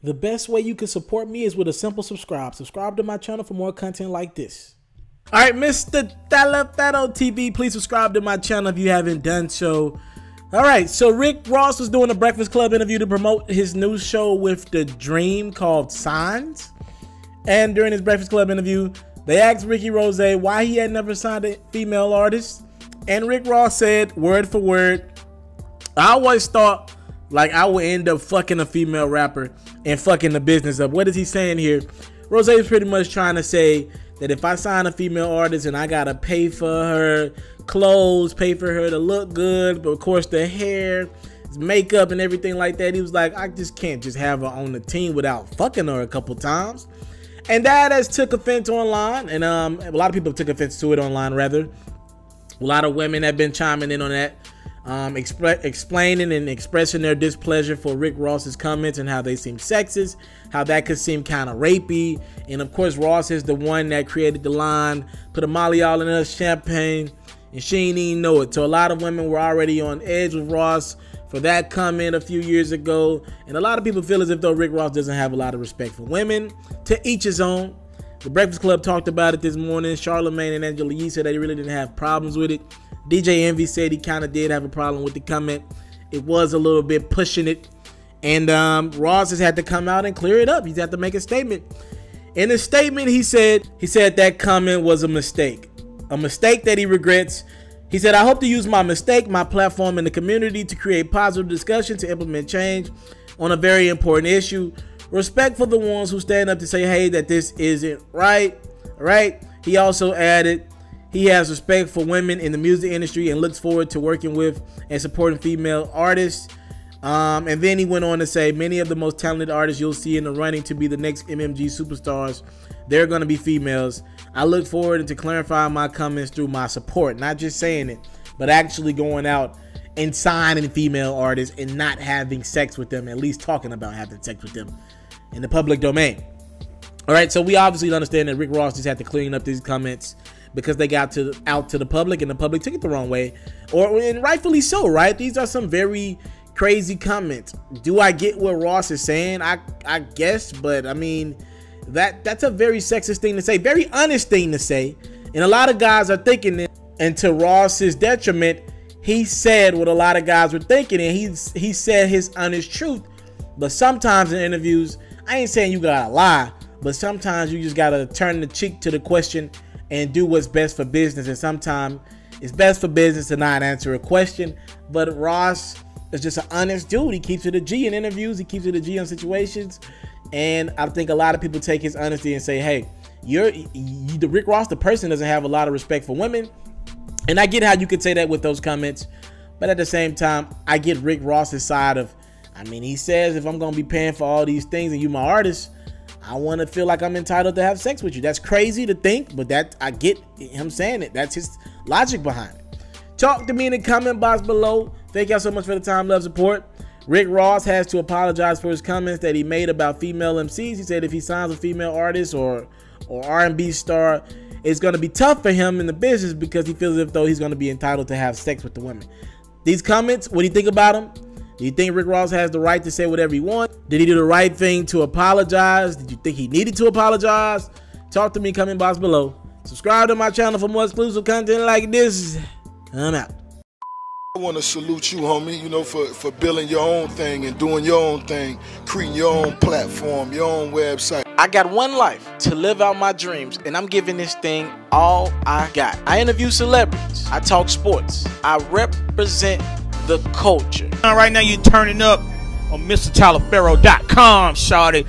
The best way you can support me is with a simple subscribe. Subscribe to my channel for more content like this. All right, Mr. TALIAFERRO TV, please subscribe to my channel if you haven't done so. All right, so Rick Ross was doing a Breakfast Club interview to promote his new show with The Dream called Signs. And during his Breakfast Club interview, they asked Ricky Rose why he had never signed a female artist. And Rick Ross said, word for word, I always thought like I would end up fucking a female rapper and fucking the business up. What is he saying here? Rose is pretty much trying to say that if I sign a female artist and I gotta pay for her clothes, pay for her to look good, but of course the hair, makeup and everything like that, he was like, I just can't just have her on the team without fucking her a couple times. And that has took offense online, and a lot of people took offense to it online rather. A lot of women have been chiming in on that, explaining and expressing their displeasure for Rick Ross's comments and how they seem sexist, how that could seem kind of rapey. And of course, Ross is the one that created the line, put a Molly all in her champagne, and she ain't even know it. So a lot of women were already on edge with Ross for that comment a few years ago. And a lot of people feel as if though Rick Ross doesn't have a lot of respect for women. To each his own. The Breakfast Club talked about it this morning. Charlamagne and Angela Yee said they really didn't have problems with it. DJ Envy said he kind of did have a problem with the comment. It was a little bit pushing it. And Ross has had to come out and clear it up. He's had to make a statement. In his statement, he said that comment was a mistake that he regrets. He said, I hope to use my mistake, my platform in the community to create positive discussion, to implement change on a very important issue. Respect for the ones who stand up to say, hey, that this isn't right. Right? He also added, he has respect for women in the music industry and looks forward to working with and supporting female artists. And then he went on to say, many of the most talented artists you'll see in the running to be the next MMG superstars, they're going to be females. I look forward to clarifying my comments through my support, not just saying it, but actually going out and signing female artists and not having sex with them, at least talking about having sex with them in the public domain. All right, so we obviously understand that Rick Ross just had to clean up these comments because they got out to the public and the public took it the wrong way, and rightfully so, right? These are some very crazy comments. Do I get what Ross is saying? I guess, but I mean, that's a very sexist thing to say, very honest thing to say, and a lot of guys are thinking it. And to Ross's detriment, he said what a lot of guys were thinking, and he said his honest truth. But sometimes in interviews, I ain't saying you gotta lie, but sometimes you just gotta turn the cheek to the question and do what's best for business. And sometimes it's best for business to not answer a question. But Ross is just an honest dude. He keeps it a G in interviews. He keeps it a G on situations. And I think a lot of people take his honesty and say, hey, the Rick Ross, the person, doesn't have a lot of respect for women. And I get how you could say that with those comments. But at the same time, I get Rick Ross's side of, I mean, he says, if I'm going to be paying for all these things and you my artist, I want to feel like I'm entitled to have sex with you. That's crazy to think, but that I get him saying it. That's his logic behind it. Talk to me in the comment box below. Thank y'all so much for the time, love, support. Rick Ross has to apologize for his comments that he made about female MCs. He said if he signs a female artist or R&B star, it's going to be tough for him in the business because he feels as though he's going to be entitled to have sex with the women. These comments, what do you think about them? Do you think Rick Ross has the right to say whatever he wants? Did he do the right thing to apologize? Did you think he needed to apologize? Talk to me, comment box below. Subscribe to my channel for more exclusive content like this. I'm out. I want to salute you, homie, you know, for building your own thing and doing your own thing, creating your own platform, your own website. I got one life to live out my dreams, and I'm giving this thing all I got. I interview celebrities. I talk sports. I represent the culture. Right now you're turning up on MrTaliaferro.com, shawty.